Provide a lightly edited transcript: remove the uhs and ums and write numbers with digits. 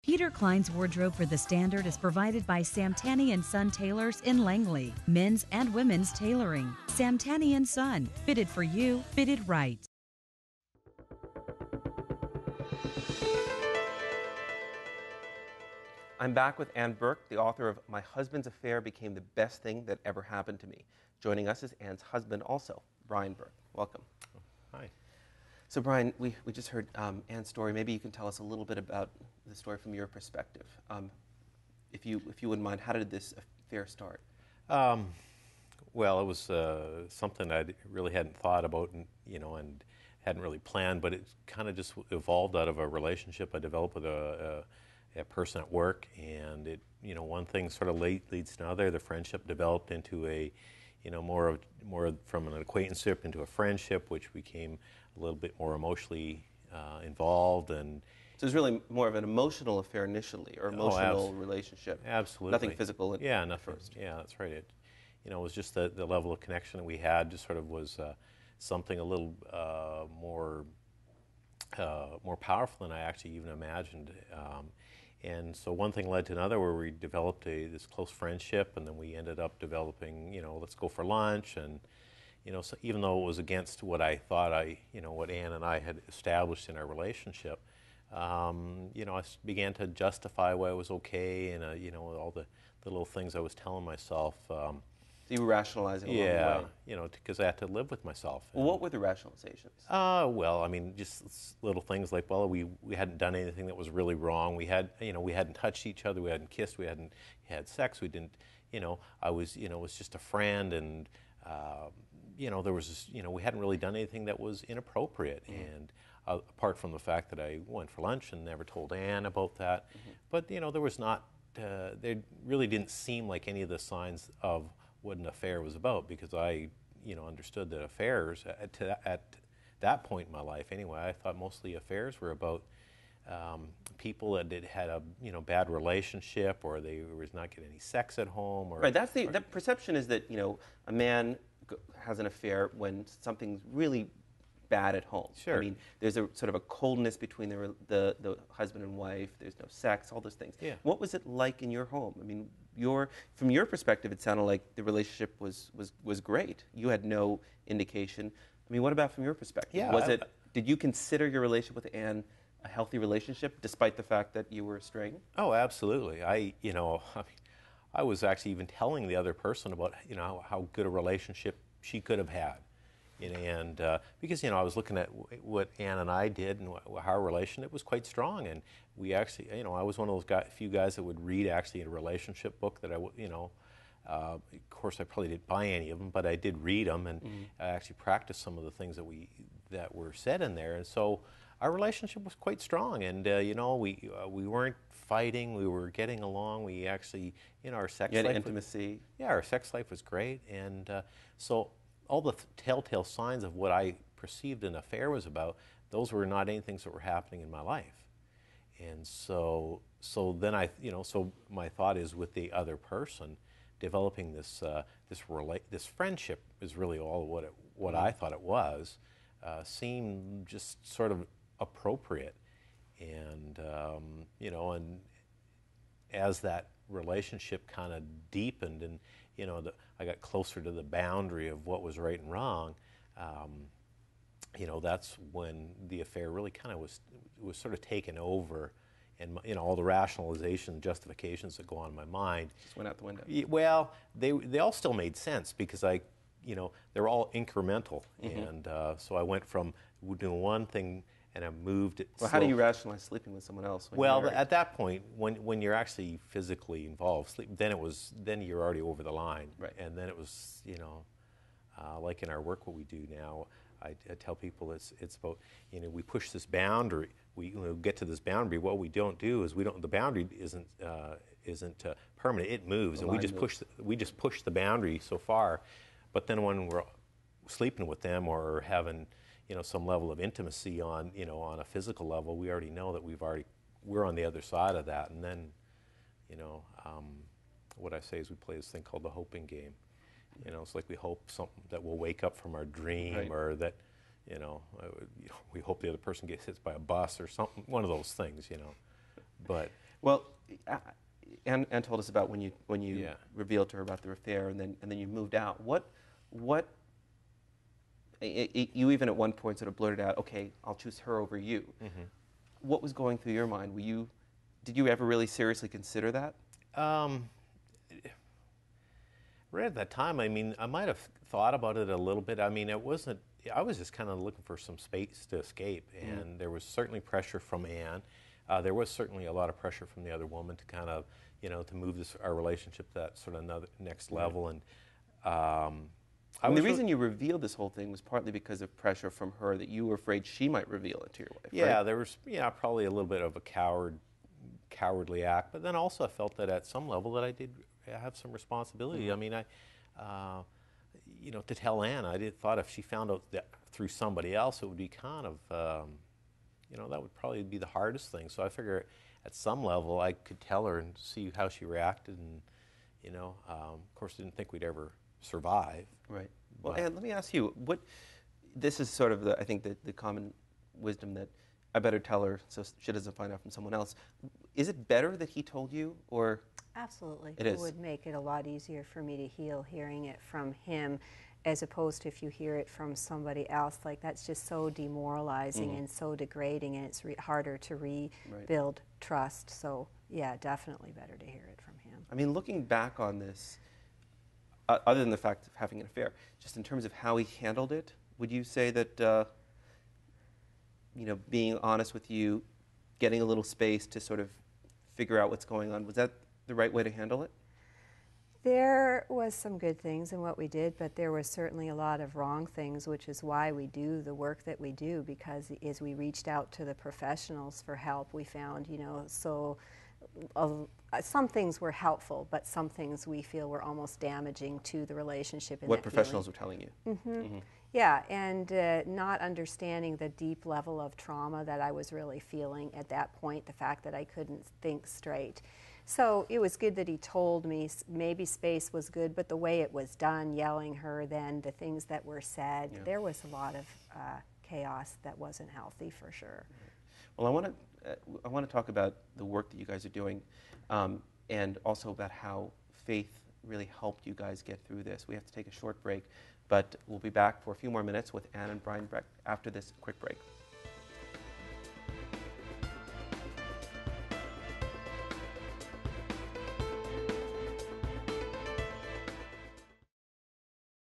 Peter Klein's wardrobe for the standard is provided by Samtani & Son Tailors in Langley. Men's and women's tailoring. Samtani & Son. Fitted for you, fitted right. I'm back with Anne Bercht, the author of My Husband's Affair Became the Best Thing That Ever Happened to Me. Joining us is Anne's husband also, Brian Bercht. Welcome. Hi. So Brian, we just heard Anne's story. Maybe you can tell us a little bit about the story from your perspective. If you wouldn't mind, how did this affair start? Well, it was something I really hadn't thought about, and hadn't really planned. But it kind of just evolved out of a relationship I developed with a person at work, and one thing sort of leads to another. The friendship developed into a, more from an acquaintanceship into a friendship, which became a little bit more emotionally involved. And so it was really more of an emotional affair initially, or emotional relationship. Absolutely. Nothing physical. Nothing. First. Yeah, that's right. It was just the level of connection that we had. Just sort of was something a little more powerful than I actually even imagined. And so one thing led to another, where we developed this close friendship, and then we ended up developing, let's go for lunch. And, so even though it was against what I thought what Anne and I had established in our relationship, I began to justify why it was okay, and, all the little things I was telling myself. So you were rationalizing along the way. Because I had to live with myself. Well, what were the rationalizations? Just little things like, we hadn't done anything that was really wrong. We hadn't touched each other. We hadn't kissed. We hadn't had sex. We didn't, I was, was just a friend, and, there was, we hadn't really done anything that was inappropriate. Mm-hmm. And apart from the fact that I went for lunch and never told Anne about that, mm-hmm. But, there was not, there really didn't seem like any of the signs of what an affair was about, because I, understood that affairs at that point in my life anyway, I thought mostly affairs were about people that had a bad relationship, or they was not getting any sex at home. Or right. That perception is that a man has an affair when something's really bad at home. Sure. I mean, there's a sort of a coldness between the husband and wife. There's no sex. All those things. Yeah. What was it like in your home? I mean, from your perspective, it sounded like the relationship was great. You had no indication. I mean, what about from your perspective? Yeah. Did you consider your relationship with Anne a healthy relationship, despite the fact that you were estranged? Oh, absolutely. I was actually even telling the other person about how good a relationship she could have had. And because I was looking at what Anne and I did, and our relationship was quite strong, and we actually, I was one of those few guys that would read actually a relationship book that of course I probably didn't buy any of them, but I did read them, and mm-hmm. I actually practiced some of the things that were said in there, and so our relationship was quite strong, and we weren't fighting, we were getting along. We actually, our sex life, intimacy. Our sex life was great, and so all the telltale signs of what I perceived an affair was about, those were not anything that were happening in my life. And so then so my thought is, with the other person, developing this friendship is really all what I thought it was, seemed just sort of appropriate. And and as that relationship kind of deepened, and I got closer to the boundary of what was right and wrong, that's when the affair really kind of was sort of taken over, and all the rationalization, justifications that go on in my mind just went out the window. Well, they all still made sense, because they were all incremental, mm-hmm. And so I went from doing one thing, and I moved it. Well, how do you rationalize sleeping with someone else? Well, at that point, when you're actually physically involved, then you're already over the line, right? And then it was, like in our work, what we do now, I tell people it's about, we push this boundary, we get to this boundary. What we don't do is the boundary isn't permanent. It moves, and we just push the boundary so far. But then when we're sleeping with them or having some level of intimacy on a physical level, we already know that we're on the other side of that. And then what I say is we play this thing called the hoping game. It's like we hope that we'll wake up from our dream, right. Or that we hope the other person gets hit by a bus or something, one of those things. But Well, Anne told us about when you Yeah. revealed to her about the affair, and then you moved out. You even at one point sort of blurted out, "Okay, I'll choose her over you." Mm-hmm. What was going through your mind? Did you ever really seriously consider that? Right at that time, I mean, I might have thought about it a little bit. I mean, it wasn't. I was just kind of looking for some space to escape, and there was certainly pressure from Anne. There was certainly a lot of pressure from the other woman to kind of, to move our relationship to that sort of next level. And And the reason you revealed this whole thing was partly because of pressure from her that you were afraid she might reveal it to your wife. Yeah, right? there was probably a little bit of a cowardly act, but then also I felt that at some level that I did have some responsibility. I mean, to tell Anne, I thought if she found out that through somebody else, it would be kind of, that would probably be the hardest thing. So I figure at some level I could tell her and see how she reacted, and of course didn't think we'd ever survive. Right. Well, Anne, let me ask you, this is sort of I think the common wisdom that I better tell her so she doesn't find out from someone else. Is it better that he told you, or? Absolutely. It is. Would make it a lot easier for me to heal hearing it from him, as opposed to if you hear it from somebody else. Like, that's just so demoralizing and so degrading, and it's harder to rebuild trust. So, yeah, definitely better to hear it from him. I mean, looking back on this, other than the fact of having an affair, just in terms of how he handled it, would you say that, being honest with you, getting a little space to sort of figure out what's going on, was that the right way to handle it? There was some good things in what we did, but there was certainly a lot of wrong things, which is why we do the work that we do, because as we reached out to the professionals for help, we found, some things were helpful, but some things we feel were almost damaging to the relationship. What professionals were telling you? Mm-hmm. Yeah, and not understanding the deep level of trauma that I was really feeling at that point, the fact that I couldn't think straight. So it was good that he told me. Maybe space was good, but the way it was done, yelling her, then the things that were said, there was a lot of chaos that wasn't healthy for sure. Well, I want to talk about the work that you guys are doing, and also about how faith really helped you guys get through this. We have to take a short break, but we'll be back for a few more minutes with Anne and Brian Bercht after this quick break.